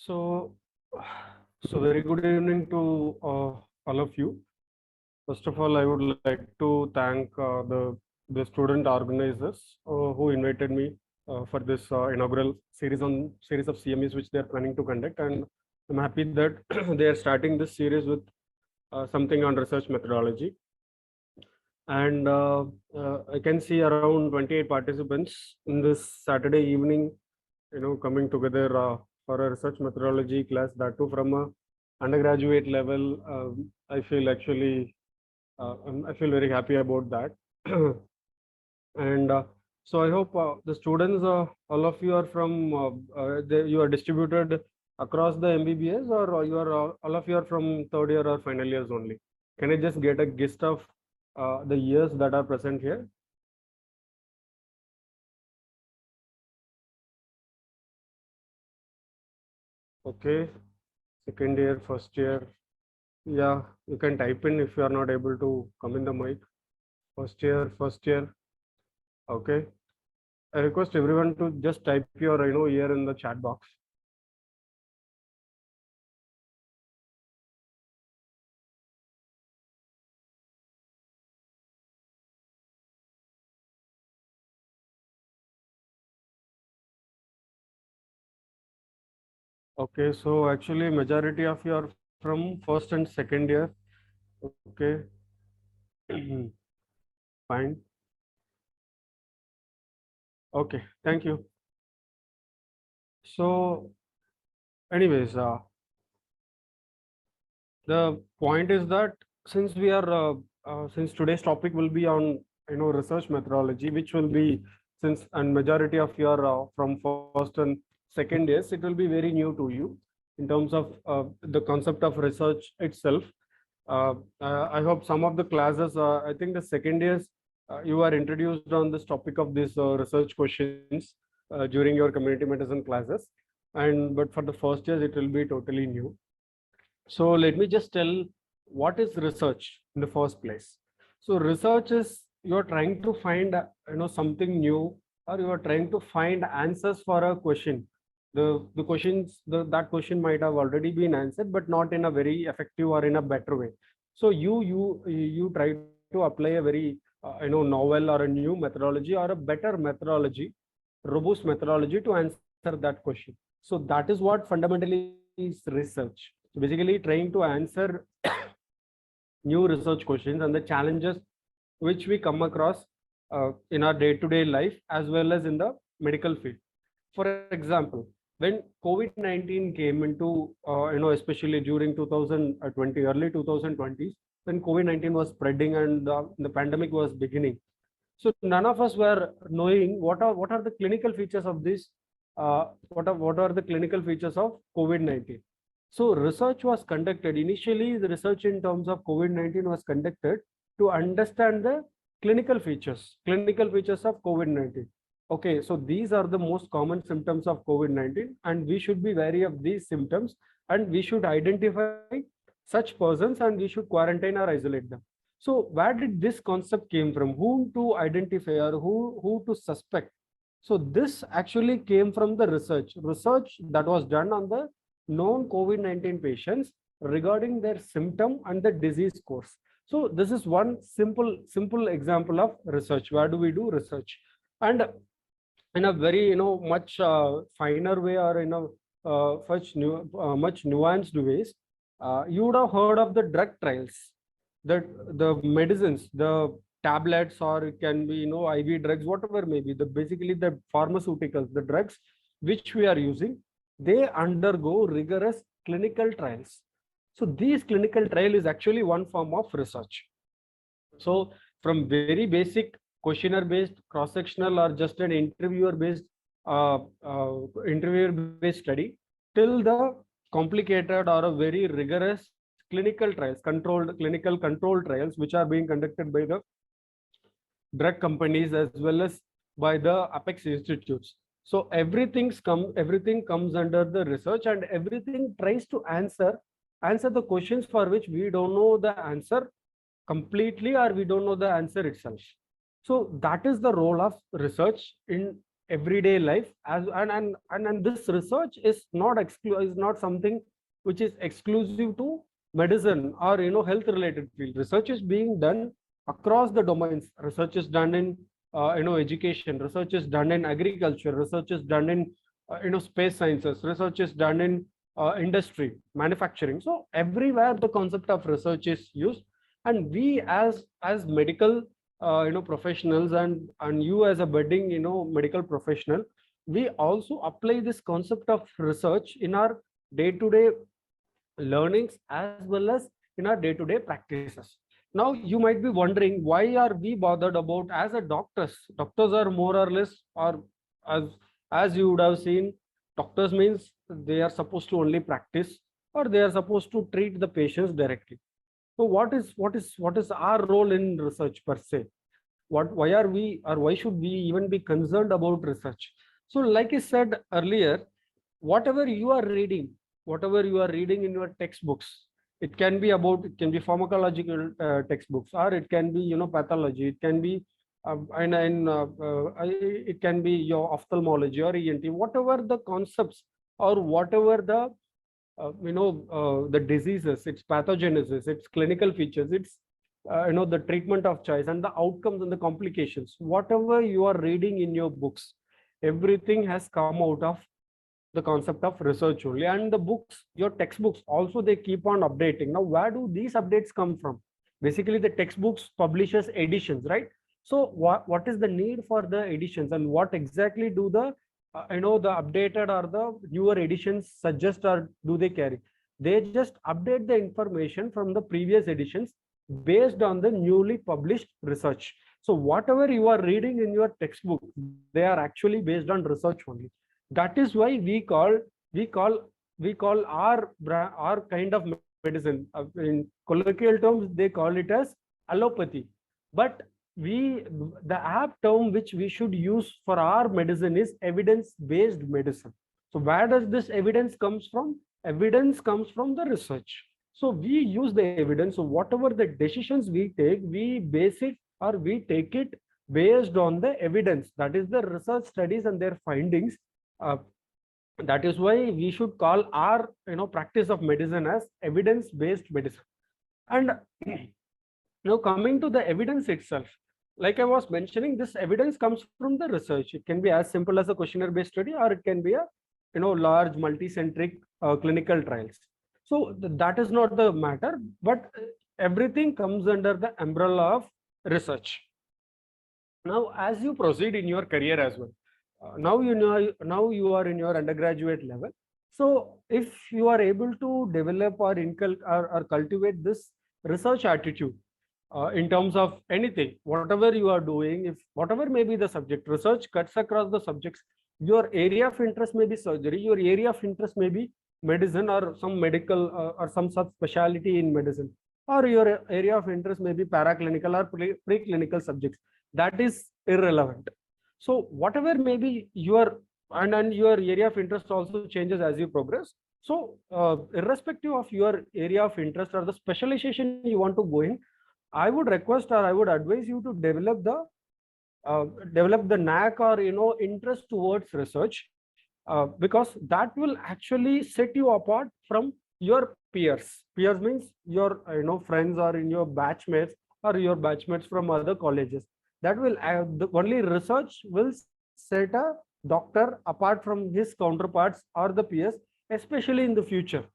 So, so very good evening to all of you. First of all, I would like to thank the student organizers who invited me for this inaugural series of CMEs which they are planning to conduct, and I'm happy that they are starting this series with something on research methodology. And I can see around 28 participants in this Saturday evening, coming together for a research methodology class, that too from a undergraduate level. I feel actually, I feel very happy about that. And so I hope the students, all of you are from, you are distributed across the MBBS, or you are all of you are from third year or final years only. Can I just get a gist of the years that are present here? Okay, second year, first year. Yeah, you can type in if you are not able to come in the mic. First year, first year. Okay. I request everyone to just type your year in the chat box. Okay, so actually majority of you are from first and second year. Okay. Fine. Okay, thank you. So anyways, the point is that since we are since today's topic will be on research methodology, which will be, since and majority of you are from first and second years, it will be very new to you in terms of the concept of research itself. I hope some of the classes, I think the second years, you are introduced on this topic of these research questions during your community medicine classes, and but for the first years it will be totally new. So let me just tell what is research in the first place. So research is, you're trying to find something new, or you are trying to find answers for a question. The questions, that question might have already been answered, but not in a very effective or in a better way. So you try to apply a very novel or a new methodology or a better methodology, robust methodology to answer that question. So that is what fundamentally is research. Basically trying to answer new research questions and the challenges which we come across in our day-to-day life as well as in the medical field. For example, when COVID-19 came into, especially during 2020, early 2020s, when COVID-19 was spreading and the pandemic was beginning. So none of us were knowing what are the clinical features of this, what are the clinical features of COVID-19. So research was conducted. Initially, the research in terms of COVID-19 was conducted to understand the clinical features of COVID-19. Okay, so these are the most common symptoms of COVID-19, and we should be wary of these symptoms, and we should identify such persons, and we should quarantine or isolate them. So where did this concept came from? Whom to identify or who to suspect? So this actually came from the research that was done on the known COVID-19 patients regarding their symptom and the disease course. So this is one simple example of research. Where do we do research? And in a very much finer way, or in a much nuanced ways, you would have heard of the drug trials, that the medicines, the tablets, or it can be IV drugs, whatever may be, the basically the pharmaceuticals, the drugs which we are using, they undergo rigorous clinical trials. So these clinical trial is actually one form of research. So from very basic questionnaire based, cross-sectional, or just an interviewer based study, till the complicated or a very rigorous clinical trials, clinical control trials, which are being conducted by the drug companies as well as by the apex institutes. So everything comes under the research, and everything tries to answer the questions for which we don't know the answer completely, or we don't know the answer itself. So that is the role of research in everyday life. As and this research is not something which is exclusive to medicine or health related field. Research is being done across the domains. Research is done in education. Research is done in agriculture. Research is done in space sciences. Research is done in industry, manufacturing. So everywhere the concept of research is used, and we as medical professionals, and you as a budding medical professional, we also apply this concept of research in our day to day learnings as well as in our day to day practices. Now you might be wondering, why are we bothered about, as a doctors are more or less, or as you would have seen, doctors means they are supposed to only practice, or they are supposed to treat the patients directly. So what is our role in research per se? Why are we, or why should we even be concerned about research? So like I said earlier, whatever you are reading, in your textbooks, it can be pharmacological textbooks, or it can be pathology, it can be it can be your ophthalmology or ENT, whatever the concepts, or whatever the the diseases, its pathogenesis, its clinical features, its the treatment of choice, and the outcomes and the complications, whatever you are reading in your books, everything has come out of the concept of research only. And the books, your textbooks also, they keep on updating. Now where do these updates come from? Basically the textbooks publishes editions, right? So what is the need for the editions, and what exactly do the the updated or the newer editions suggest, or do they carry? They just update the information from the previous editions based on the newly published research. So whatever you are reading in your textbook, they are actually based on research only. That is why we call our kind of medicine, in colloquial terms they call it as allopathy, but the apt term which we should use for our medicine is evidence based medicine. So where does this evidence comes from? Evidence comes from the research. So we use the evidence. So whatever the decisions we take, we base it, or we take it based on the evidence, that is the research studies and their findings. That is why we should call our practice of medicine as evidence based medicine. And now coming to the evidence itself, like I was mentioning, this evidence comes from the research. It can be as simple as a questionnaire based study, or it can be a large multi-centric clinical trials. So that is not the matter, but everything comes under the umbrella of research. Now as you proceed in your career as well, now you are in your undergraduate level. So if you are able to develop or cultivate this research attitude in terms of anything, whatever you are doing, if whatever may be the subject, research cuts across the subjects. Your area of interest may be surgery, your area of interest may be medicine, or some medical or some subspecialty in medicine, or your area of interest may be paraclinical or preclinical subjects. That is irrelevant. So whatever may be your, and your area of interest also changes as you progress. So irrespective of your area of interest or the specialization you want to go in, I would request, or I would advise you to develop the knack or interest towards research, because that will actually set you apart from your peers. Peers means your friends, or in your batchmates, or your batchmates from other colleges. That will only research will set a doctor apart from his counterparts or the peers, especially in the future.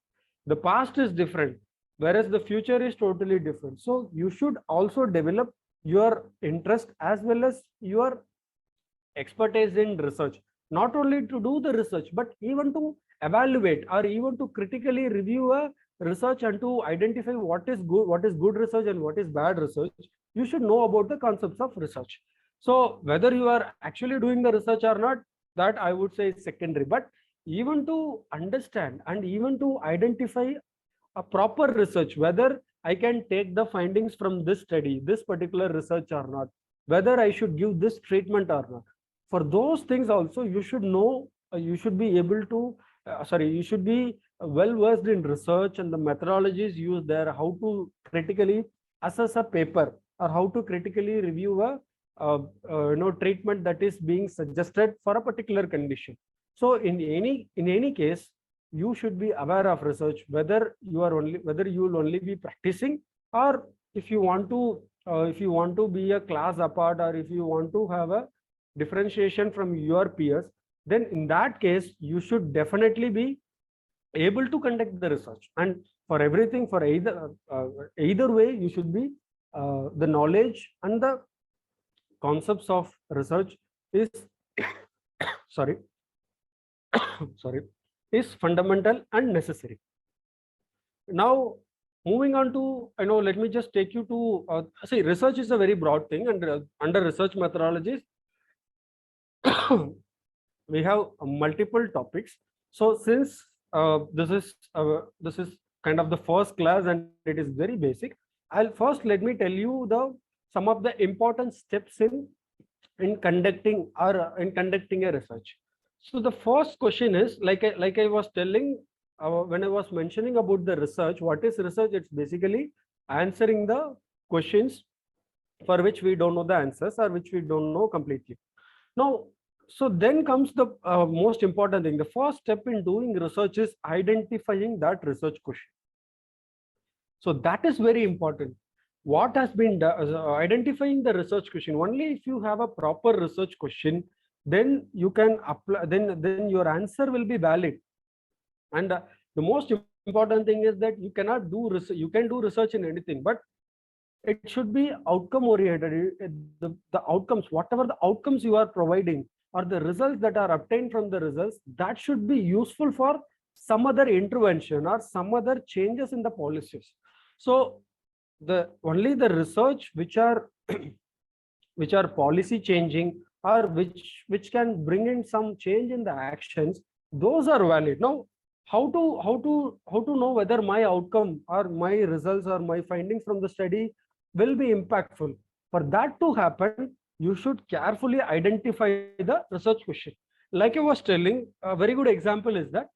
The past is different, whereas the future is totally different. So you should also develop your interest as well as your expertise in research, not only to do the research, but even to evaluate, or even to critically review a research, and to identify what is good research and what is bad research. You should know about the concepts of research. So whether you are actually doing the research or not, that I would say is secondary, but even to understand and even to identify a proper research, whether I can take the findings from this study, this particular research or not, whether I should give this treatment or not. For those things also, you should know, you should be able to, you should be well versed in research and the methodologies used there, how to critically assess a paper, or how to critically review a treatment that is being suggested for a particular condition. So in any case, you should be aware of research, whether you will only be practicing, or if you want to be a class apart, or if you want to have a differentiation from your peers, then in that case you should definitely be able to conduct the research. And for everything, for either way, you should be the knowledge and the concepts of research is sorry sorry is fundamental and necessary. Now, moving on to, let me just take you to see, research is a very broad thing, and under research methodologies we have multiple topics. So since this is kind of the first class and it is very basic, let me tell you some of the important steps in conducting a research. So the first question is, like I was telling when I was mentioning about the research, what is research? It's basically answering the questions for which we don't know the answers, or which we don't know completely. Now, so then comes the most important thing. The first step in doing research is identifying that research question. So that is very important. What has been identifying the research question? Only if you have a proper research question, then you can apply, then your answer will be valid. And the most important thing is that you cannot do research. You can do research in anything, but it should be outcome oriented. The outcomes, whatever the outcomes you are providing, or the results that are obtained from the results, that should be useful for some other intervention or some other changes in the policies. So only the research which are which are policy changing, or which can bring in some change in the actions, those are valid. Now, how to know whether my outcome or my results or my findings from the study will be impactful? For that to happen, you should carefully identify the research question. Like I was telling, a very good example is that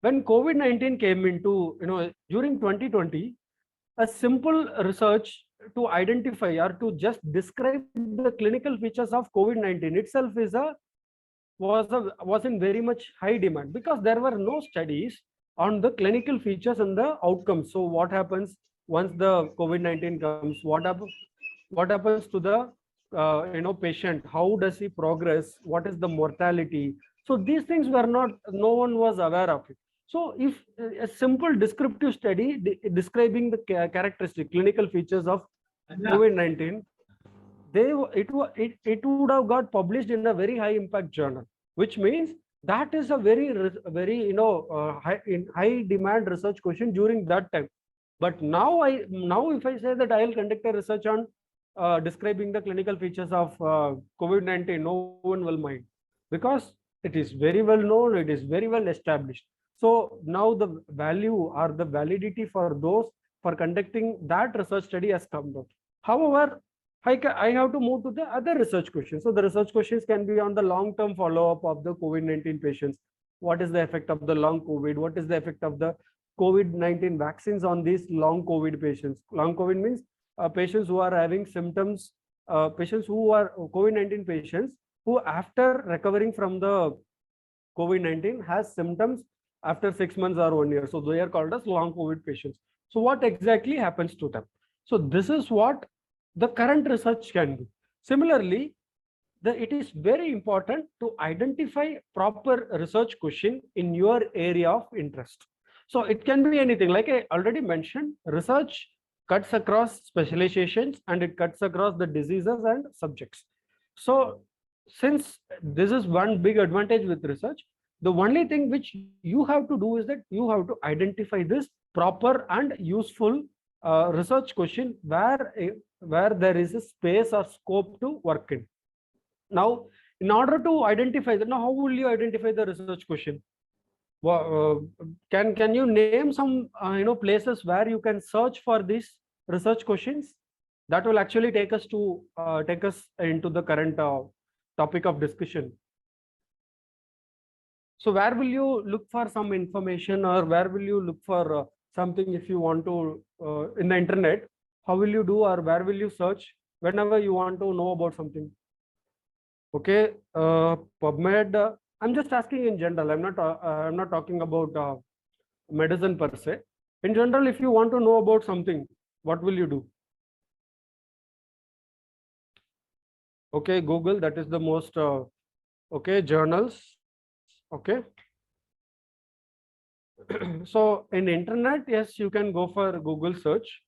when COVID-19 came into, during 2020, a simple research to identify or to just describe the clinical features of COVID-19 itself was in very much high demand, because there were no studies on the clinical features and the outcomes. So what happens once the COVID-19 comes? What happens to the patient? How does he progress? What is the mortality? So these things no one was aware of it. So if a simple descriptive study describing the characteristic clinical features of COVID-19, it would have got published in a very high impact journal, which means that is a very high demand research question during that time. But now if I say that I will conduct a research on describing the clinical features of COVID-19, no one will mind, because it is very well known, it is very well established. So now the value or the validity for conducting that research study has come out. However, I have to move to the other research questions. So the research questions can be on the long-term follow-up of the COVID-19 patients. What is the effect of the long COVID? What is the effect of the COVID-19 vaccines on these long COVID patients? Long COVID means patients who are having symptoms, patients who are COVID-19 patients who, after recovering from the COVID-19, has symptoms after 6 months or 1 year. So they are called as long COVID patients. So what exactly happens to them? So this is what the current research can do. Similarly, it is very important to identify proper research question in your area of interest. So it can be anything. Like I already mentioned, research cuts across specializations and it cuts across the diseases and subjects. So since this is one big advantage with research, the only thing which you have to do is that you have to identify this proper and useful research question where there is a space or scope to work in. Now, in order to identify that, now how will you identify the research question? Can you name some places where you can search for these research questions? That will actually take us into the current topic of discussion. So where will you look for some information, or where will you look for something if you want to in the internet? How will you do, or where will you search whenever you want to know about something. Okay, PubMed. I'm just asking in general. I'm not talking about medicine per se. In general, if you want to know about something, what will you do? Okay, Google. That is the most. Okay, journals. Okay. So in internet, yes, you can go for Google search.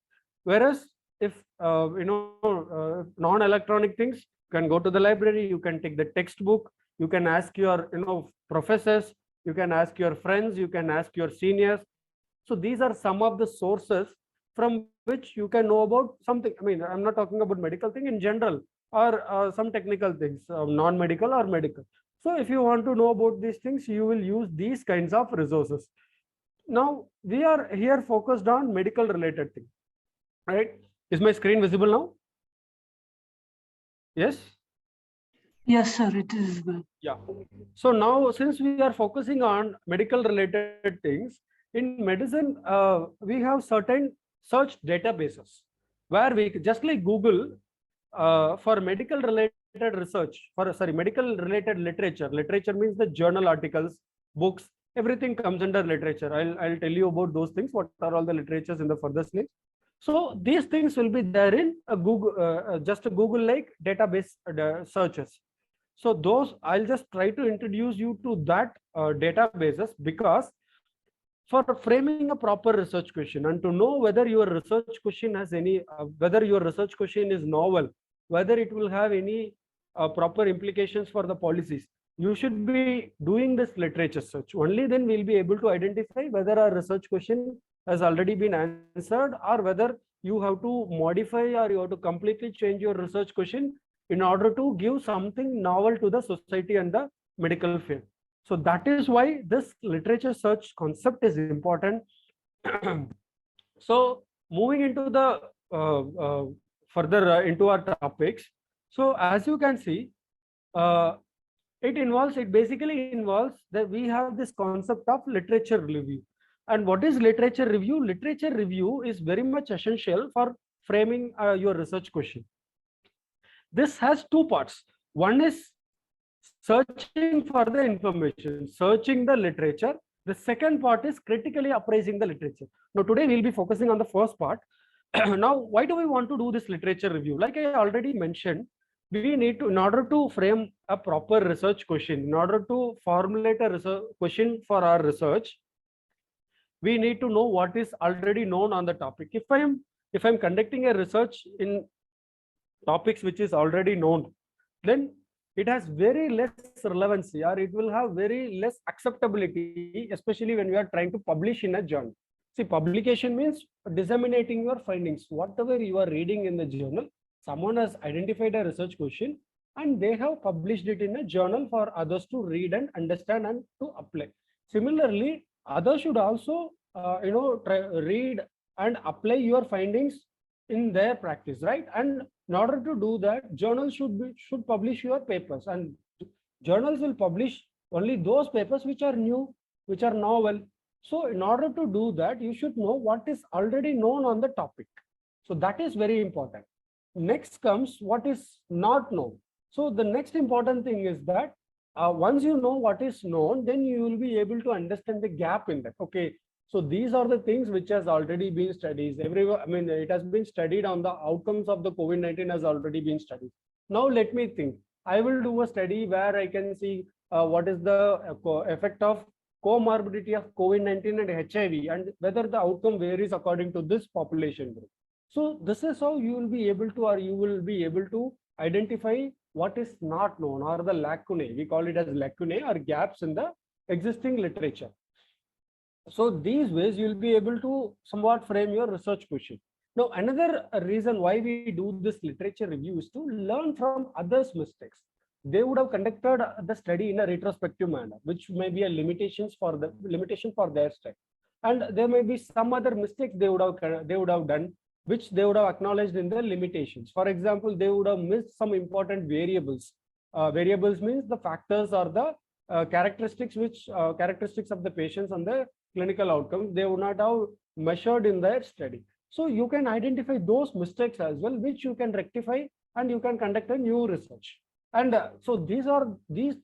Whereas if non-electronic things, you can go to the library, you can take the textbook, you can ask your professors, you can ask your friends, you can ask your seniors. So these are some of the sources from which you can know about something. I mean, I'm not talking about medical thing in general, or some technical things, non-medical or medical. So if you want to know about these things, you will use these kinds of resources. Now we are here focused on medical related thing, right? Is my screen visible now? Yes. Yes, sir, it is visible. Yeah. So now, since we are focusing on medical related things, in medicine, we have certain search databases where we, just like Google, for medical related research, medical related literature. Literature means the journal articles, books, everything comes under literature. I'll tell you about those things. What are all the literatures in the further slides? So these things will be there in a Google, just a Google like database searches. So those, I'll just try to introduce you to that databases, because for framing a proper research question and to know whether your research question has any, whether your research question is novel, whether it will have any proper implications for the policies, you should be doing this literature search. Only then we'll be able to identify whether our research question has already been answered, or whether you have to modify or you have to completely change your research question in order to give something novel to the society and the medical field. So that is why this literature search concept is important. So moving into the further into our topics. So as you can see, it basically involves that we have this concept of literature review. And what is literature review? Literature review is very much essential for framing your research question. This has two parts. One is searching for the information, searching the literature. The second part is critically appraising the literature. Now, today we'll be focusing on the first part. Now, why do we want to do this literature review? Like I already mentioned, we need to, in order to frame a proper research question, in order to formulate a research question for our research, we need to know what is already known on the topic. If I'm conducting a research in topics which is already known, then it has very less relevancy, or it will have very less acceptability, especially when we are trying to publish in a journal. See, publication means disseminating your findings. Whatever you are reading in the journal, someone has identified a research question and they have published it in a journal for others to read and understand and to apply. Similarly, others should also read and apply your findings in their practice, right? And in order to do that, journals should publish your papers, and journals will publish only those papers which are new, which are novel. So in order to do that, you should know what is already known on the topic. So that is very important. Next comes what is not known. So the next important thing is that once you know what is known, then you will be able to understand the gap in that. Okay, so these are the things which has already been studied. It has been studied on the outcomes of the COVID-19 has already been studied. Now let me think. I will do a study where I can see what is the effect of comorbidity of COVID-19 and HIV, and whether the outcome varies according to this population group. So this is how you will be able to, identify what is not known, or the lacunae. We call it as lacunae, or gaps in the existing literature. So these ways you will be able to somewhat frame your research question. Now, another reason why we do this literature review is to learn from others' mistakes. They would have conducted the study in a retrospective manner, which may be a limitation for their study. And there may be some other mistakes they would have done, which they would have acknowledged in the limitations. For example, they would have missed some important variables. Variables means the factors or the characteristics of the patients and the clinical outcomes they would not have measured in their study. So you can identify those mistakes as well, which you can rectify and you can conduct a new research. And so these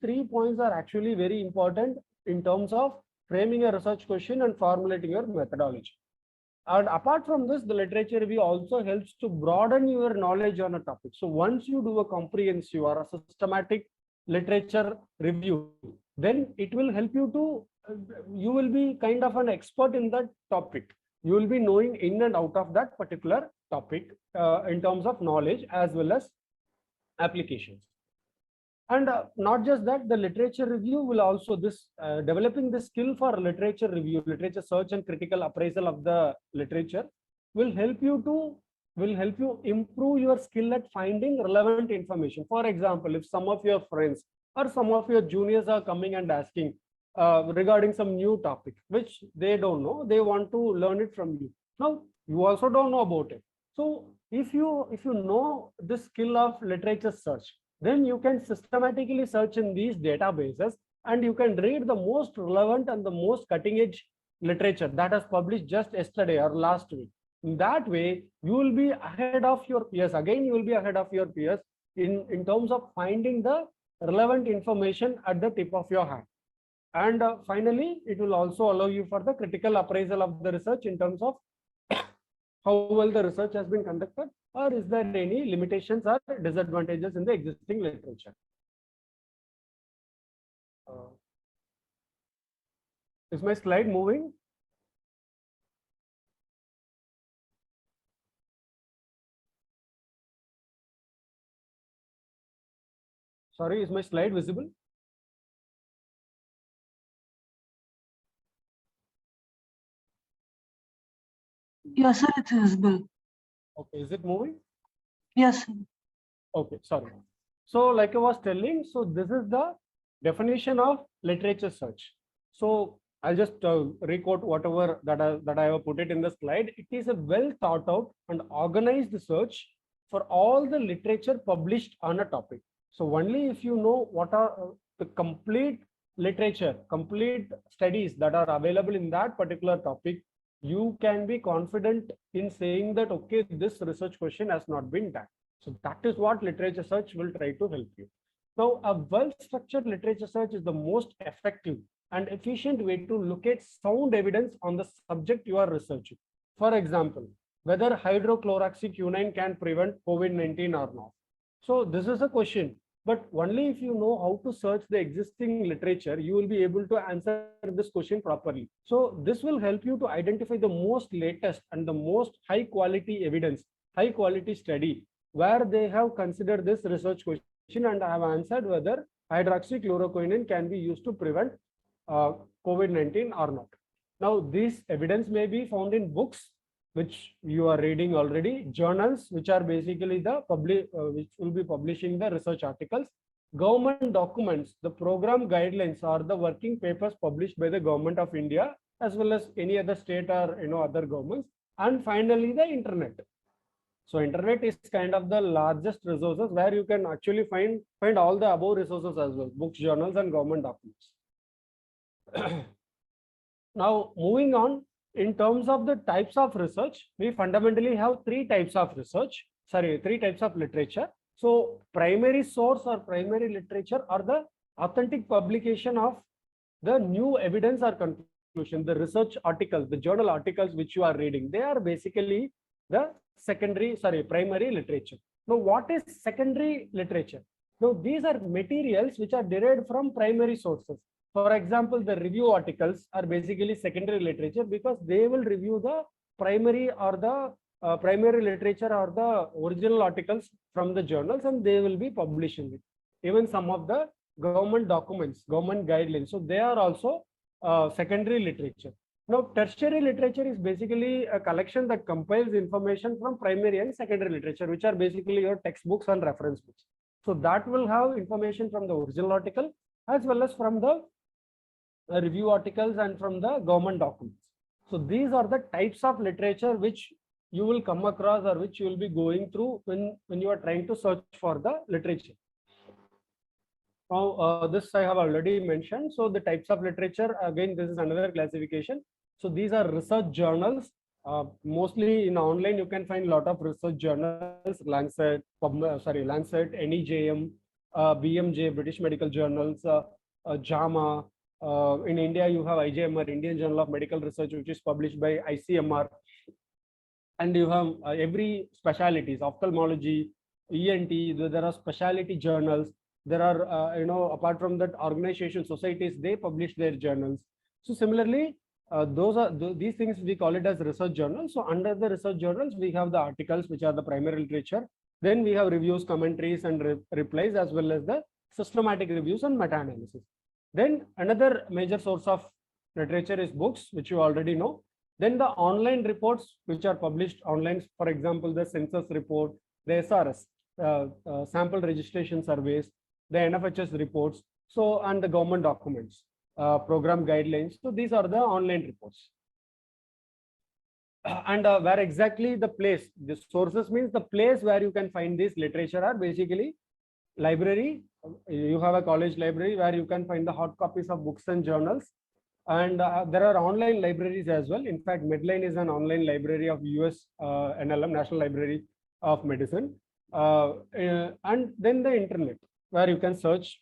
3 points are actually very important in terms of framing a research question and formulating your methodology. And apart from this, the literature review also helps to broaden your knowledge on a topic. So once you do a comprehensive or a systematic literature review, then it will help you to, you will be kind of an expert in that topic. You will be knowing in and out of that particular topic in terms of knowledge as well as applications. And not just that, the literature review will also developing the skill for literature review, literature search and critical appraisal of the literature will help you improve your skill at finding relevant information. For example, if some of your friends or some of your juniors are coming and asking regarding some new topic which they don't know, they want to learn it from you. Now you also don't know about it. So if you know the skill of literature search, then you can systematically search in these databases and you can read the most relevant and the most cutting edge literature that is published just yesterday or last week. In that way, you will be ahead of your peers. Again, you will be ahead of your peers in terms of finding the relevant information at the tip of your hand. And finally, it will also allow you for the critical appraisal of the research in terms of how well the research has been conducted, or is there any limitations or disadvantages in the existing literature. Is my slide moving? Sorry, is my slide visible? Yes, sir, it is visible. Okay, is it moving? Yes, sir. Okay, sorry. So like I was telling, so this is the definition of literature search. So I'll just requote whatever that I have put it in the slide. It is a well thought out and organized search for all the literature published on a topic. So only if you know what are the complete literature, complete studies that are available in that particular topic, you can be confident in saying that, okay, this research question has not been done. So that is what literature search will try to help you. Now, a well-structured literature search is the most effective and efficient way to locate sound evidence on the subject you are researching. For example, whether hydrochloroxyquinine can prevent COVID-19 or not. So this is a question, but only if you know how to search the existing literature, you will be able to answer this question properly. So this will help you to identify the most latest and the most high quality evidence, high quality study, where they have considered this research question and have answered whether hydroxychloroquine can be used to prevent COVID-19 or not. Now, this evidence may be found in books, which you are reading already, journals, which are basically the which will be publishing the research articles, government documents, the program guidelines or the working papers published by the government of India, as well as any other state or other governments, and finally the internet. So internet is kind of the largest resources where you can actually find all the above resources as well, books, journals, and government documents. Now, moving on, in terms of the types of research, we fundamentally have three types of literature. So primary source or primary literature are the authentic publication of the new evidence or conclusion, the research articles, the journal articles which you are reading. They are basically the primary literature. Now, what is secondary literature? Now, these are materials which are derived from primary sources. For example, the review articles are basically secondary literature because they will review the primary or the primary literature or the original articles from the journals, and they will be publishing it. Even some of the government documents, government guidelines, so they are also secondary literature. Now, tertiary literature is basically a collection that compiles information from primary and secondary literature, which are basically your textbooks and reference books. So that will have information from the original article as well as from the review articles and from the government documents. So these are the types of literature which you will come across or which you will be going through when you are trying to search for the literature. Now, this I have already mentioned. So the types of literature, again, this is another classification. So these are research journals, Mostly in online, you can find a lot of research journals, Lancet, NEJM, BMJ, British Medical Journals, JAMA. In India, you have IJMR, Indian Journal of Medical Research, which is published by ICMR. And you have every specialties, ophthalmology, ENT, there are specialty journals. There are, apart from that, organization, societies, they publish their journals. So similarly, these things we call it as research journals. So under the research journals, we have the articles, which are the primary literature. Then we have reviews, commentaries, and replies, as well as the systematic reviews and meta-analysis. Then another major source of literature is books, which you already know. Then the online reports, which are published online, for example, the census report, the SRS, sample registration surveys, the NFHS reports, so, and the government documents, program guidelines. So these are the online reports. And where exactly the place, the sources means the place where you can find this literature are basically library. You have a college library where you can find the hard copies of books and journals. And there are online libraries as well. In fact, Medline is an online library of US NLM, National Library of Medicine. And then the internet, where you can search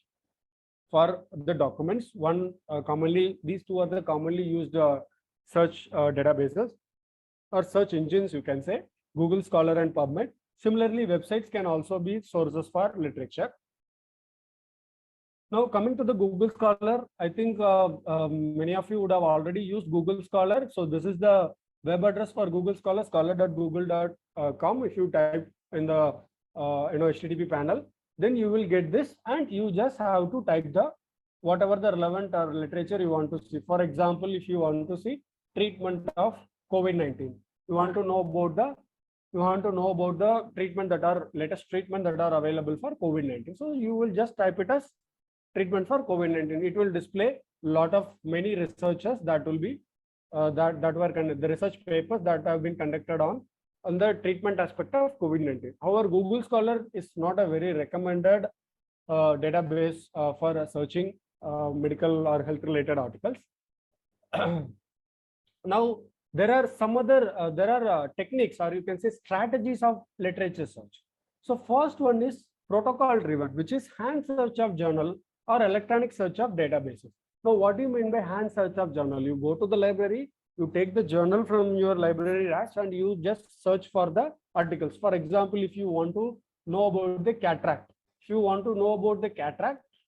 for the documents. These two are the commonly used search databases or search engines, you can say, Google Scholar and PubMed. Similarly, websites can also be sources for literature. Now, coming to the Google Scholar, I think many of you would have already used Google Scholar. So this is the web address for Google Scholar, scholar.google.com. If you type in the HTTP panel, then you will get this, and you just have to type the whatever the relevant literature you want to see. For example, if you want to see treatment of COVID-19, you want to know about the latest treatment that are available for COVID-19. So you will just type it as treatment for COVID-19. It will display many researchers that will be the research papers that have been conducted on the treatment aspect of COVID-19. However, Google Scholar is not a very recommended database for searching medical or health related articles. Now, there are some other techniques, or you can say strategies of literature search. So first one is protocol driven, which is hand search of journal or electronic search of databases. Now, what do you mean by hand search of journal? You go to the library, you take the journal from your library racks, and you just search for the articles. For example, if you want to know about the cataract,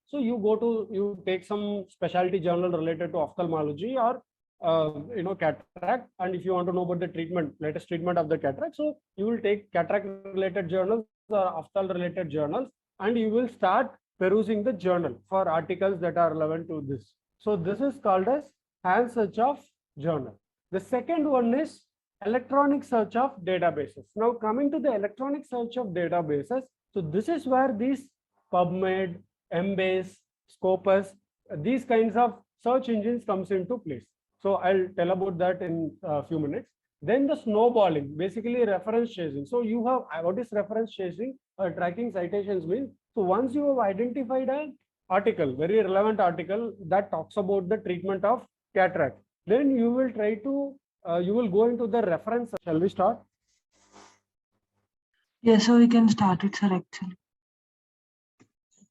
so you take some specialty journal related to ophthalmology or cataract, and if you want to know about the latest treatment of the cataract, so you will take cataract related journals or ophthalmology related journals, and you will start perusing the journal for articles that are relevant to this. So this is called as hand search of journal. The second one is electronic search of databases. Now, coming to the electronic search of databases, so this is where these PubMed, Embase, Scopus, these kinds of search engines comes into place. So I'll tell about that in a few minutes. Then the snowballing, basically reference chasing. So you have, what is reference chasing or tracking citations means? So once you have identified an article, very relevant article that talks about the treatment of cataract, then you will try to, you will go into the reference. Shall we start? Yes, so we can start it, sir, actually.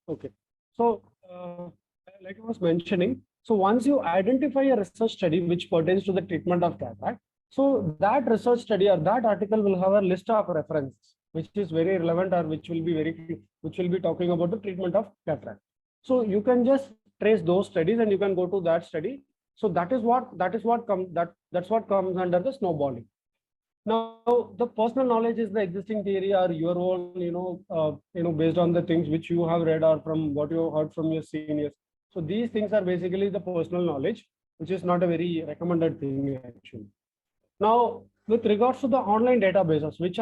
Okay. So like I was mentioning, so once you identify a research study which pertains to the treatment of cataract, so that research study or that article will have a list of references, which is very relevant or which will be talking about the treatment of cataract. So you can just trace those studies and you can go to that study. So that's what comes under the snowballing. Now, the personal knowledge is the existing theory or your own, based on the things which you have read or from what you have heard from your seniors. So these things are basically the personal knowledge, which is not a very recommended thing actually. Now, with regards to the online databases, which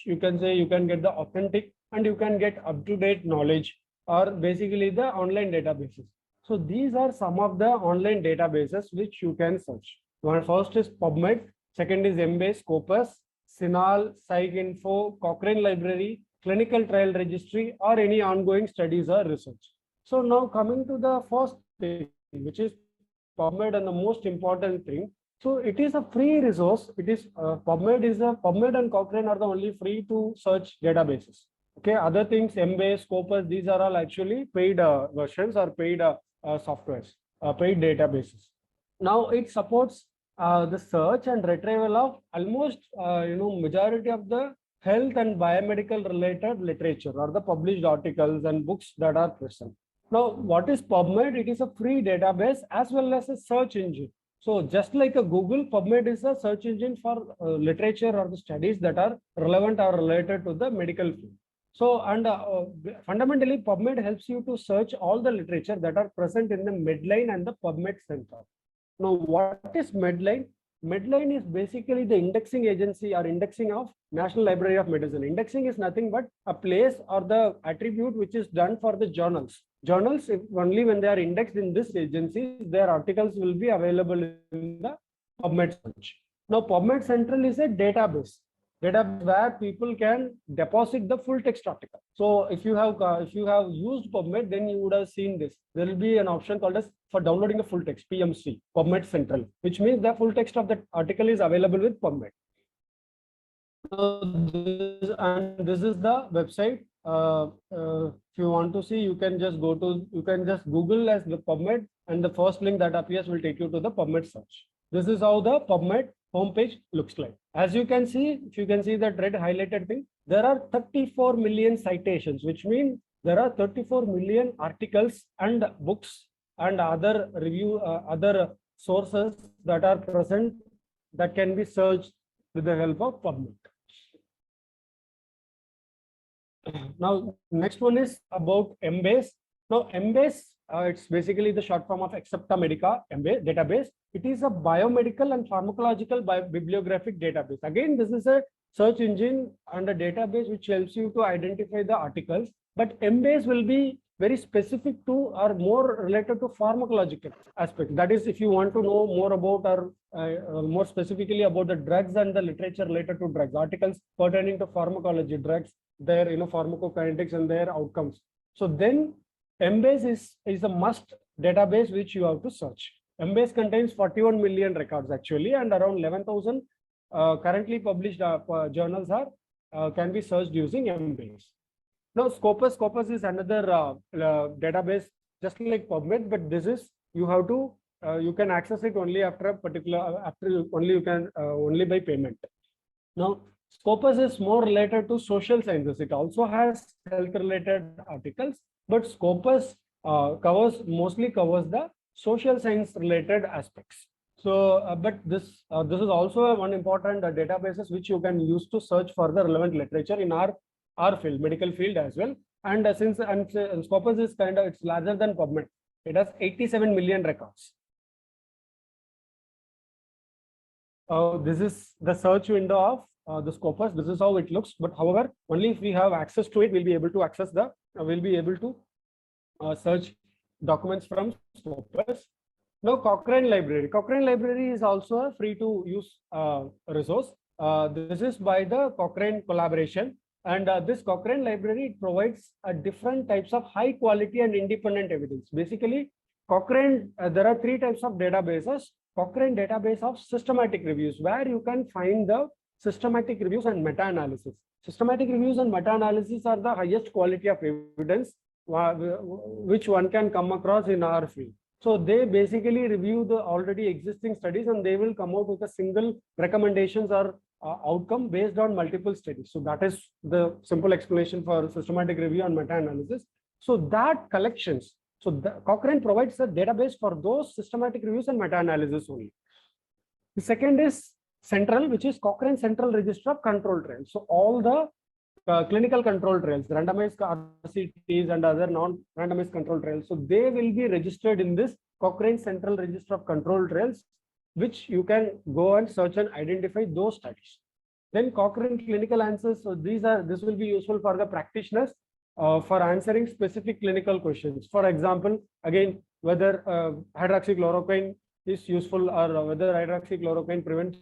you can say you can get the authentic and you can get up-to-date knowledge, or basically the online databases. So these are some of the online databases which you can search. One first is PubMed, second is Embase, Scopus, Cinal, PsycInfo, Cochrane Library, Clinical Trial Registry, or any ongoing studies or research. So now coming to the first thing, which is PubMed, and the most important thing, So it is a free resource. It is PubMed and Cochrane are the only free to search databases. Okay, other things, Embase, Scopus, these are all actually paid versions or paid softwares, paid databases. Now it supports the search and retrieval of almost majority of the health and biomedical related literature or the published articles and books that are present. Now, what is PubMed? It is a free database as well as a search engine. So just like a Google, PubMed is a search engine for literature or the studies that are relevant or related to the medical field. So, and fundamentally, PubMed helps you to search all the literature that are present in the Medline and the PubMed Center. Now, what is Medline? Medline is basically the indexing agency or indexing of National Library of Medicine. Indexing is nothing but a place or the attribute which is done for the journals. Journals, if only when they are indexed in this agency, their articles will be available in the PubMed search. Now, PubMed Central is a database where people can deposit the full text article. So if you have used PubMed, then you would have seen this. There will be an option called as for downloading the full text, PMC, PubMed Central, which means the full text of that article is available with PubMed. This is the website. If you want to see, you can just Google as the PubMed, and the first link that appears will take you to the PubMed search. This is how the PubMed homepage looks like. As you can see, if you can see that red highlighted thing, there are 34 million citations, which means there are 34 million articles and books and other other sources that are present that can be searched with the help of PubMed. Now, next one is about Embase. Now, Embase, it's basically the short form of Accepta Medica Embase database. It is a biomedical and pharmacological bibliographic database. Again, this is a search engine and a database which helps you to identify the articles. But Embase will be very specific to or more related to pharmacological aspect. That is, if you want to know more about or more specifically about the drugs and the literature related to drugs, articles pertaining to pharmacology, drugs, their pharmacokinetics and their outcomes. So then Embase is a must database which you have to search. Embase contains 41 million records actually, and around 11,000 currently published journals are can be searched using Embase. Now, Scopus is another database just like PubMed, but this is you have to you can access it only after a particular only by payment. Now, Scopus is more related to social sciences. It also has health related articles, but Scopus mostly covers the social science related aspects. So, but this is also one important databases which you can use to search for the relevant literature in our field, medical field as well. And since Scopus is it's larger than PubMed, it has 87 million records. This is the search window of the Scopus. This is how it looks. But however, only if we have access to it, we'll be able to access search documents from Scopus. Now, Cochrane Library. Cochrane Library is also a free to use resource. This is by the Cochrane collaboration. And this Cochrane Library provides different types of high quality and independent evidence. Basically, Cochrane, there are three types of databases. Cochrane database of systematic reviews, where you can find the systematic reviews and meta-analysis. Systematic reviews and meta-analysis are the highest quality of evidence which one can come across in our field. So they basically review the already existing studies and they will come out with a single recommendations or outcome based on multiple studies. So that is the simple explanation for systematic review and meta-analysis. So that collections, so Cochrane provides a database for those systematic reviews and meta-analysis only. The second is Central, which is Cochrane Central Register of Control Trials. So all the clinical control trials, randomized RCTs and other non-randomized control trials. So they will be registered in this Cochrane Central Register of Control Trials, which you can go and search and identify those studies. Then Cochrane Clinical Answers. So this will be useful for the practitioners for answering specific clinical questions. For example, again, whether hydroxychloroquine is useful or whether hydroxychloroquine prevents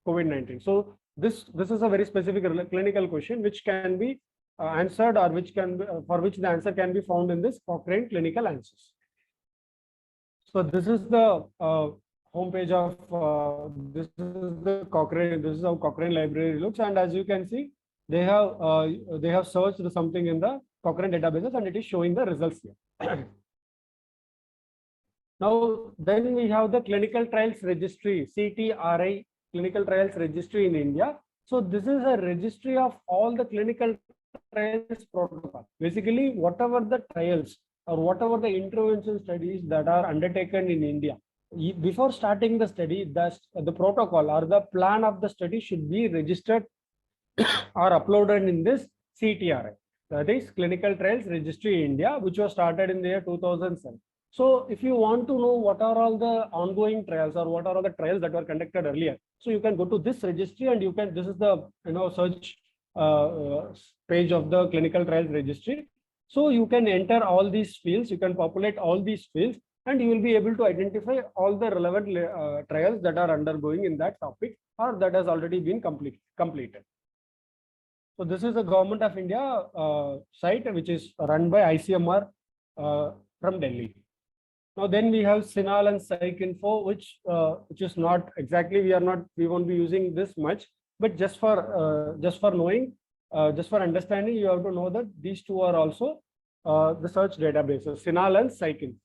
COVID-19. So this is a very specific clinical question which can be answered or which can be, for which the answer can be found in this Cochrane Clinical Answers. So this is the homepage of this is the Cochrane. This is how Cochrane library looks, and as you can see, they have searched something in the Cochrane databases, and it is showing the results here. Now, then we have the clinical trials registry, CTRI clinical trials registry in India. So this is a registry of all the clinical trials protocol. Basically, whatever the trials or whatever the intervention studies that are undertaken in India, before starting the study, the protocol or the plan of the study should be registered or uploaded in this CTRI. That is Clinical Trials Registry India, which was started in the year 2007. So if you want to know what are all the ongoing trials or what are all the trials that were conducted earlier, so you can go to this registry and you can, this is the search page of the Clinical Trials Registry. So you can enter all these fields, you can populate all these fields, and you will be able to identify all the relevant trials that are undergoing in that topic or that has already been completed. So this is the Government of India site, which is run by ICMR from Delhi. Now then we have Sinal and Psych Info, which is not exactly, we won't be using this much, but just for knowing, just for understanding, you have to know that these two are also the search databases, Sinal and Psych Info.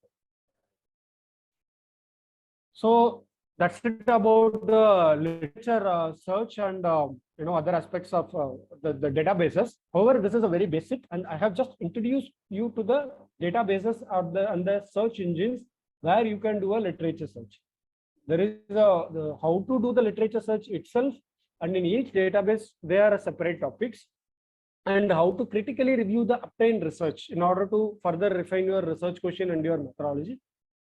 So that's it about the literature search and other aspects of the databases. However, this is a very basic, and I have just introduced you to the databases and the search engines where you can do a literature search. There is how to do the literature search itself, and in each database there are separate topics, and how to critically review the obtained research in order to further refine your research question and your methodology.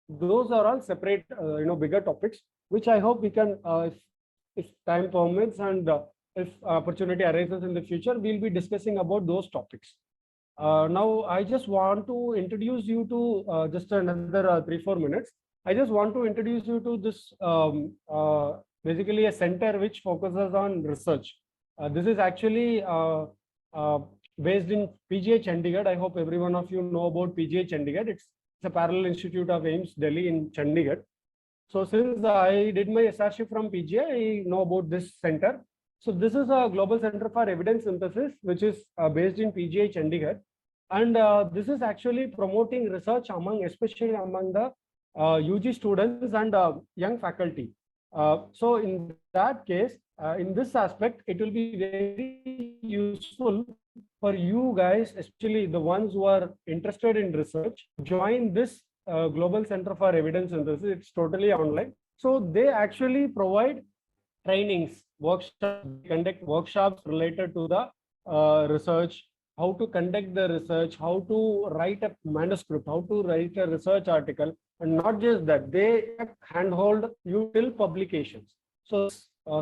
Those are all separate, bigger topics, which I hope we can, if time permits and if opportunity arises in the future, we'll be discussing about those topics. Now, I just want to introduce you to just another 3-4 minutes. I just want to introduce you to this basically a center which focuses on research. This is actually based in PGI Chandigarh. I hope every one of you know about PGI Chandigarh. It's a parallel institute of AIIMS Delhi in Chandigarh. So since I did my SRC from PGI, I know about this center. So this is a global center for evidence synthesis, which is based in PGI Chandigarh. And this is actually promoting research especially among the UG students and young faculty. So in that case, in this aspect, it will be very useful for you guys, especially the ones who are interested in research, join this Global Center for Evidence Synthesis. It's totally online. So they actually provide trainings, workshops, conduct workshops related to the research, how to conduct the research, how to write a manuscript, how to write a research article, and not just that, they handhold you till publications. So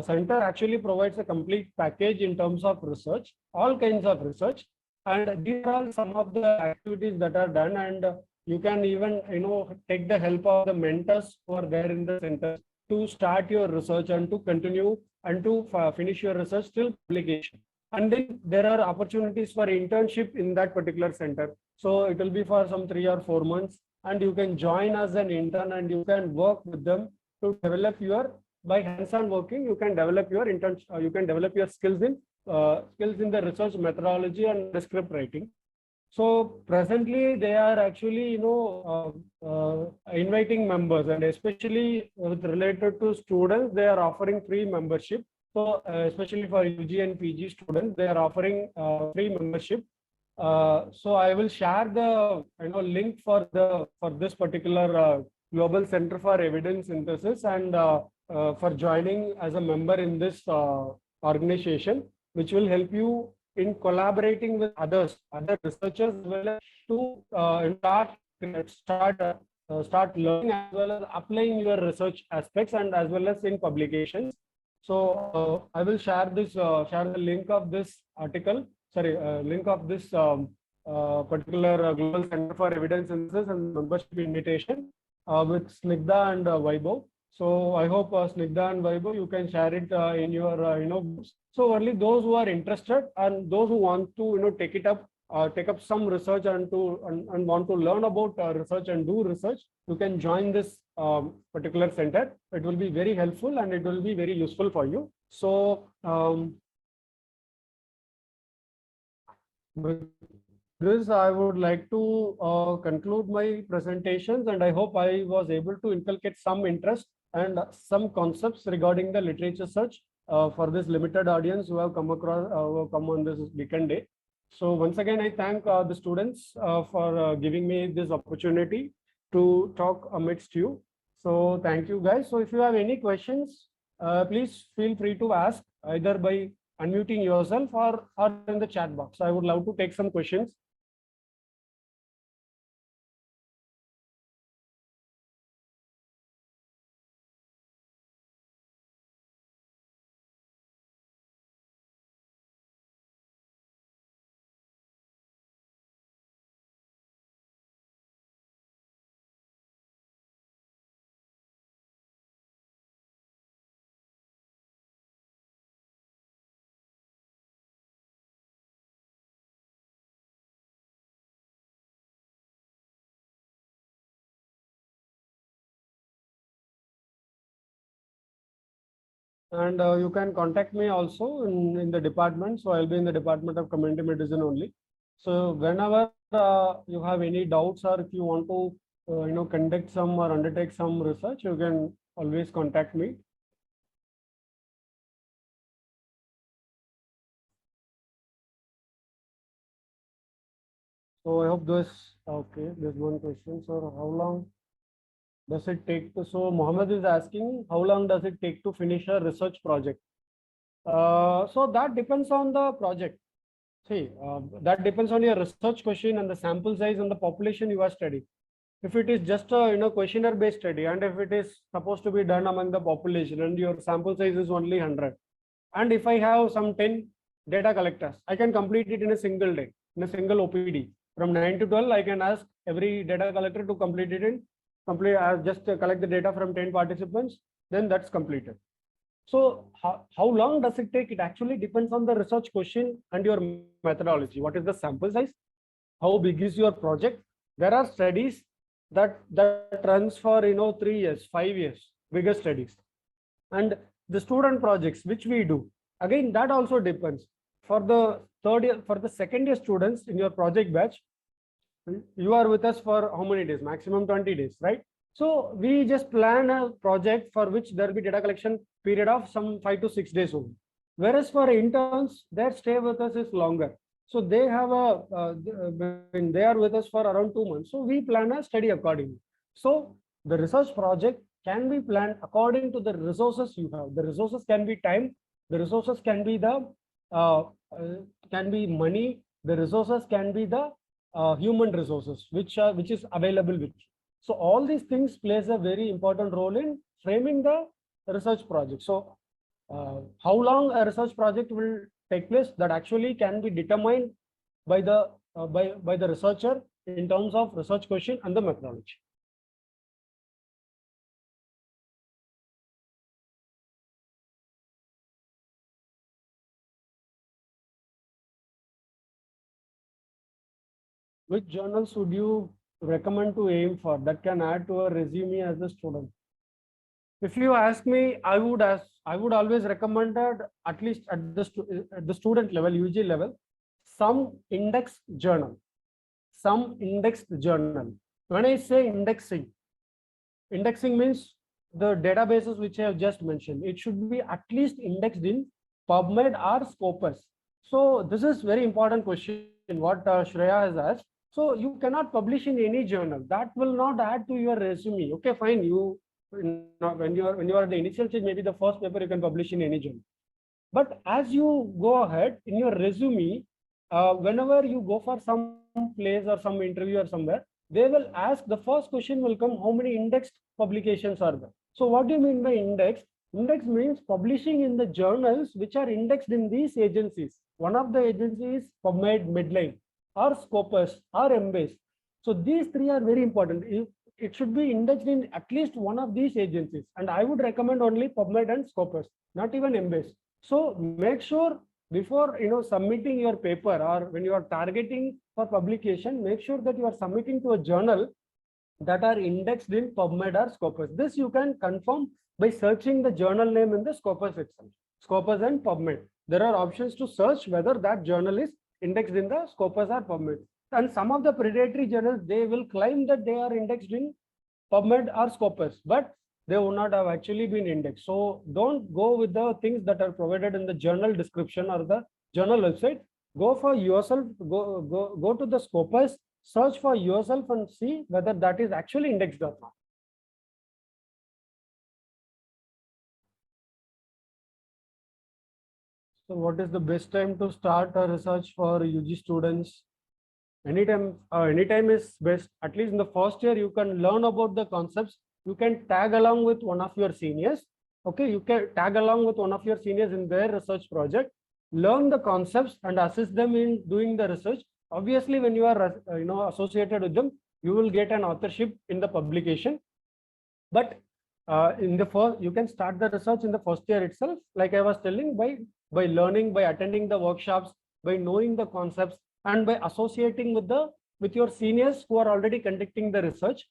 center actually provides a complete package in terms of research, all kinds of research, and these are all some of the activities that are done, and you can even take the help of the mentors who are there in the center to start your research and to continue and to finish your research till publication. And then there are opportunities for internship in that particular center. So it will be for some 3 or 4 months, and you can join as an intern and you can work with them to develop your, by hands-on working, you can develop your you can develop your skills in the research methodology and the script writing. So presently they are actually inviting members, and especially with related to students, they are offering free membership. So especially for UG and PG students, they are offering free membership. So I will share the link for this particular Global Center for Evidence Synthesis, and for joining as a member in this organization, which will help you in collaborating with other researchers, as well as to start learning as well as applying your research aspects, and as well as in publications. So I will share the link of this article. Sorry, link of this particular Global Center for Evidence Synthesis and membership invitation with Snigdha and Vaibhav. So I hope Snigdha and Vaibhav, you can share it in your groups. So only those who are interested and those who want to take it up take up some research and want to learn about research and do research, you can join this particular center. It will be very helpful and it will be very useful for you. So with this, I would like to conclude my presentations, and I hope I was able to inculcate some interest and some concepts regarding the literature search for this limited audience who have come across, who have come on this weekend day. So once again, I thank the students for giving me this opportunity to talk amidst you. So thank you guys. So if you have any questions, please feel free to ask either by unmuting yourself or in the chat box. I would love to take some questions. And you can contact me also in the department. So I'll be in the Department of Community Medicine only. So whenever you have any doubts or if you want to, conduct some or undertake some research, you can always contact me. So I hope this, okay, there's one question, sir. How long does it take to, so Mohammed is asking, how long does it take to finish a research project? So that depends on the project. See, that depends on your research question and the sample size and the population you are studying. If it is just a questionnaire based study, and if it is supposed to be done among the population and your sample size is only 100, and if I have some 10 data collectors, I can complete it in a single day, in a single OPD. From 9 to 12, I can ask every data collector to complete it in just collect the data from 10 participants, then that's completed. So how long does it take? It actually depends on the research question and your methodology. What is the sample size? How big is your project? There are studies that runs for 3 years, 5 years, bigger studies. And the student projects which we do, again, that also depends. For the third year, for the second year students in your project batch, you are with us for how many days? Maximum 20 days, right? So we just plan a project for which there will be data collection period of some 5 to 6 days only. Whereas for interns, their stay with us is longer. So they have they are with us for around 2 months. So we plan a study accordingly. So the research project can be planned according to the resources you have. The resources can be time. The resources can be can be money. The resources can be the human resources which is available with you. So all these things plays a very important role in framing the research project. So how long a research project will take place, that actually can be determined by the by the researcher in terms of research question and the methodology. Which journals would you recommend to aim for that can add to a resume as a student? If you ask me, I would always recommend at least at the student level, UG level, some indexed journal. When I say indexing means the databases which I have just mentioned. It should be at least indexed in PubMed or Scopus. So this is very important question what Shreya has asked. So you cannot publish in any journal. That will not add to your resume. Okay, fine. When you are at the initial stage, maybe the first paper you can publish in any journal. But as you go ahead in your resume, whenever you go for some place or some interview or somewhere, they will ask, the first question will come, how many indexed publications are there? So what do you mean by index? Index means publishing in the journals which are indexed in these agencies. One of the agencies is PubMed, Medline, or Scopus, or Embase. So these three are very important. It should be indexed in at least one of these agencies. And I would recommend only PubMed and Scopus, not even Embase. So make sure before submitting your paper, or when you are targeting for publication, make sure that you are submitting to a journal that are indexed in PubMed or Scopus. This you can confirm by searching the journal name in the Scopus itself. Scopus and PubMed. There are options to search whether that journal is indexed in the Scopus or PubMed. And some of the predatory journals, they will claim that they are indexed in PubMed or Scopus, but they would not have actually been indexed. So don't go with the things that are provided in the journal description or the journal website. Go for yourself, go to the Scopus, search for yourself and see whether that is actually indexed or not. So what is the best time to start a research for UG students? Anytime is best. At least in the first year, you can learn about the concepts. You can tag along with one of your seniors. Okay, you can tag along with one of your seniors in their research project, learn the concepts and assist them in doing the research. Obviously, when you are associated with them, you will get an authorship in the publication. But in the first, you can start the research in the first year itself, like I was telling, by learning, by attending the workshops, by knowing the concepts, and by associating with your seniors who are already conducting the research.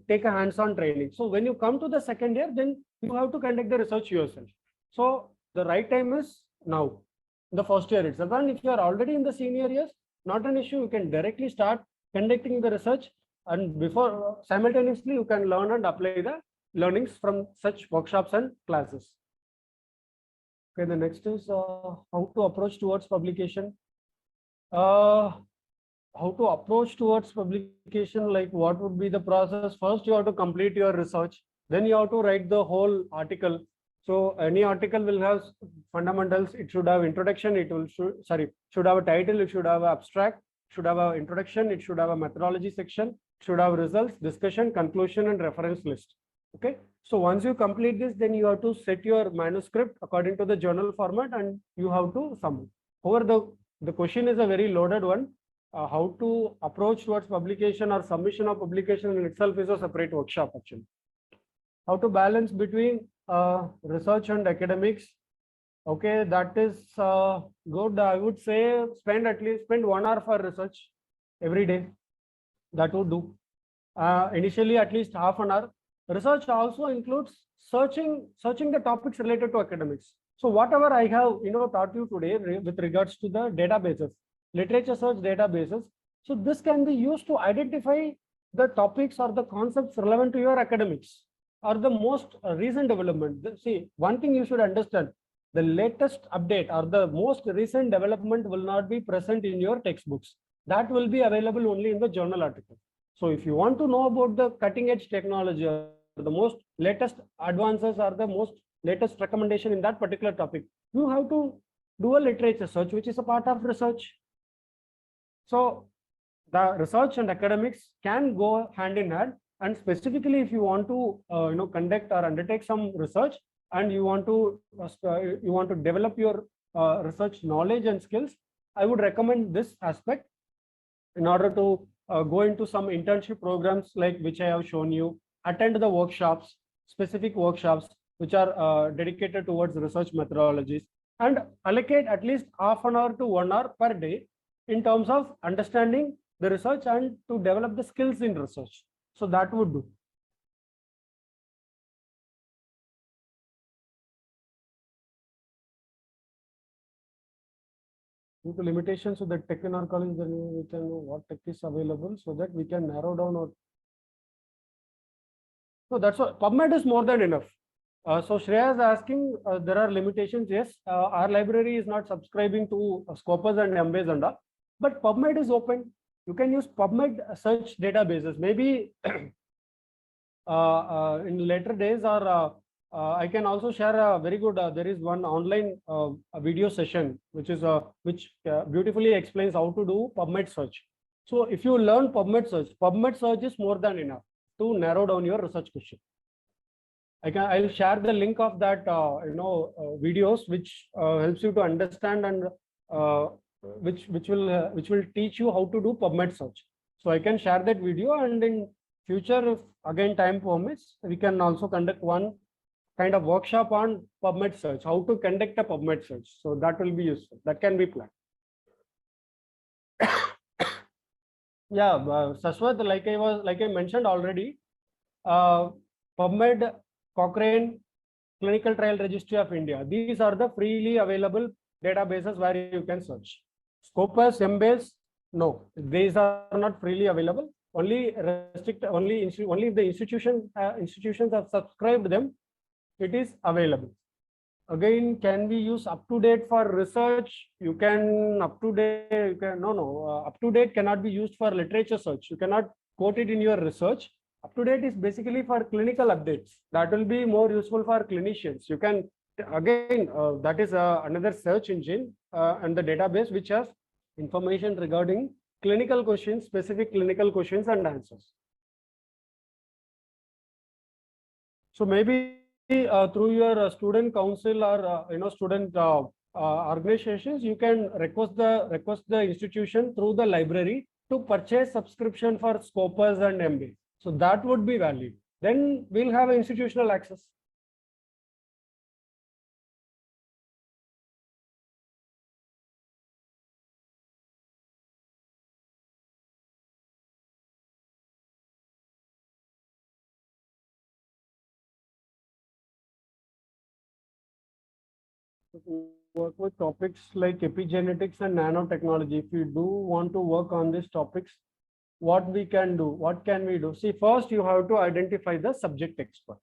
Take a hands-on training. So when you come to the second year, then you have to conduct the research yourself. So the right time is now, the first year itself. And if you are already in the senior years, not an issue. You can directly start conducting the research, and before simultaneously you can learn and apply the learnings from such workshops and classes. Okay, the next is how to approach towards publication. How to approach towards publication, like what would be the process? First, you have to complete your research. Then you have to write the whole article. So any article will have fundamentals. It should have introduction. Should have a title. It should have an abstract. Should have an introduction. It should have a methodology section. Should have results, discussion, conclusion, and reference list. Okay. So once you complete this, then you have to set your manuscript according to the journal format, and you have to submit. However, the question is a very loaded one. How to approach towards publication or submission of publication in itself is a separate workshop actually. How to balance between research and academics. Okay, that is good. I would say spend 1 hour for research every day. That would do. Initially, at least half an hour. Research also includes searching the topics related to academics. So whatever I have taught you today with regards to the databases, literature search databases. So this can be used to identify the topics or the concepts relevant to your academics or the most recent development. See, one thing you should understand, the latest update or the most recent development will not be present in your textbooks. That will be available only in the journal article. So if you want to know about the cutting edge technology or the most latest advances or the most latest recommendation in that particular topic, you have to do a literature search, which is a part of research. So the research and academics can go hand in hand, and specifically if you want to conduct or undertake some research and you want to develop your research knowledge and skills, I would recommend this aspect in order to go into some internship programs like which I have shown you, attend the workshops, specific workshops which are dedicated towards research methodologies, and allocate at least half an hour to 1 hour per day in terms of understanding the research and to develop the skills in research. So that would do. Due to limitations of the tech in our college, then we can know what tech is available so that we can narrow down our. So that's what PubMed is more than enough. So Shreya is asking, there are limitations. Yes, our library is not subscribing to Scopus and Embase and all. But PubMed is open. You can use PubMed search databases. Maybe in later days, or I can also share a very good. There is one online video session which beautifully explains how to do PubMed search. So if you learn PubMed search is more than enough to narrow down your research question. I'll share the link of that videos which helps you to understand and which will teach you how to do PubMed search. So I can share that video, and in future, if again time permits, we can also conduct one kind of workshop on PubMed search, how to conduct a PubMed search. So that will be useful. That can be planned. Yeah, Saswat, like I mentioned already, PubMed, Cochrane, Clinical Trial Registry of India. These are the freely available databases where you can search. Scopus, Embase, no, these are not freely available. Only only if the institutions have subscribed them, it is available. Again, can we use up to date for research? You can up to date. You can up to date cannot be used for literature search. You cannot quote it in your research. Up to date is basically for clinical updates. That will be more useful for clinicians. You can again that is another search engine and the database which has information regarding clinical questions, specific clinical questions and answers. So maybe through your student council or student organizations, you can request the institution through the library to purchase subscription for Scopus and MB. So that would be valid. Then we'll have institutional access. Work with topics like epigenetics and nanotechnology. If you do want to work on these topics, what we can do, what can we do? See, first you have to identify the subject expert.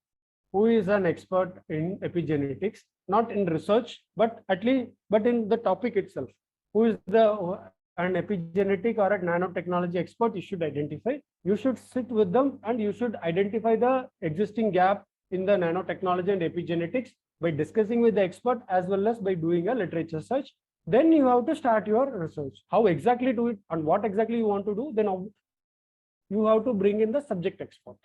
Who is an expert in epigenetics, not in research, but in the topic itself. Who is an epigenetic or a nanotechnology expert? You should identify. You should sit with them and you should identify the existing gap in the nanotechnology and epigenetics by discussing with the expert as well as by doing a literature search. Then you have to start your research. How exactly do it and what exactly you want to do? Then you have to bring in the subject expert.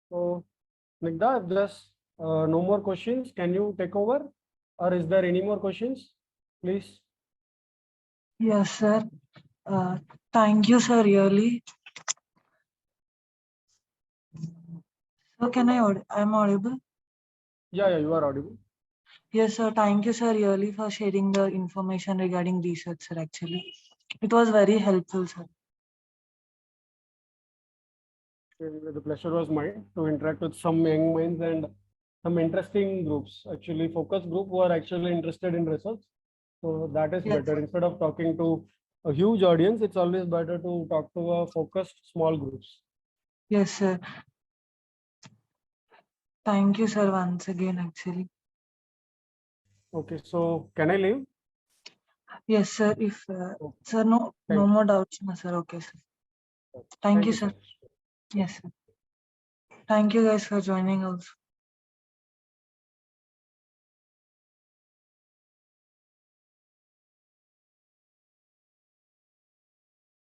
So, Nigda, if there's no more questions, can you take over? Or is there any more questions? Please. Yes, sir. Thank you, sir, really. So can I'm audible? Yeah, you are audible. Yes, sir. Thank you, sir, really, for sharing the information regarding research, sir, actually. It was very helpful, sir. The pleasure was mine to interact with some young minds and some interesting groups, actually focus group who are actually interested in research. So that is better. Instead of talking to a huge audience, it's always better to talk to a focused small groups. Yes, sir. Thank you, sir, once again, actually. Okay, so can I leave? Yes, sir. If sir, no more doubts, no, sir. Okay, sir. Thank you, sir. Yes, sir. Thank you guys for joining also.